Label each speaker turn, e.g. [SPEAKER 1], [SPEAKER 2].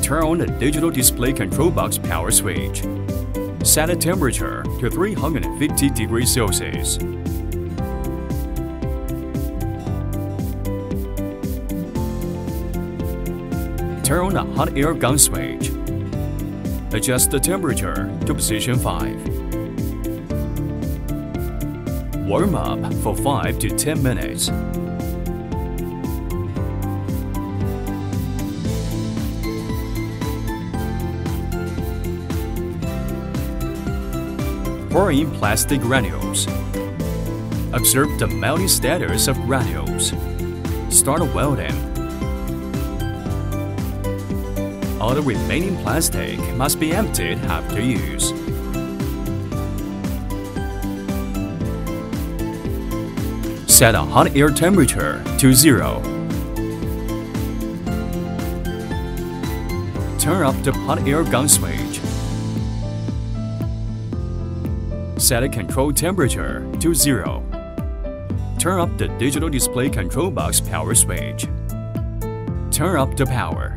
[SPEAKER 1] Turn on the digital display control box power switch. Set the temperature to 350 degrees Celsius. Turn on the hot air gun switch. Adjust the temperature to position 5. Warm up for 5 to 10 minutes. Pour in plastic granules. Observe the melting status of granules. Start welding. All the remaining plastic must be emptied after use. Set a hot air temperature to 0. Turn up the hot air gun switch. Set a control temperature to 0. Turn up the digital display control box power switch. Turn up the power.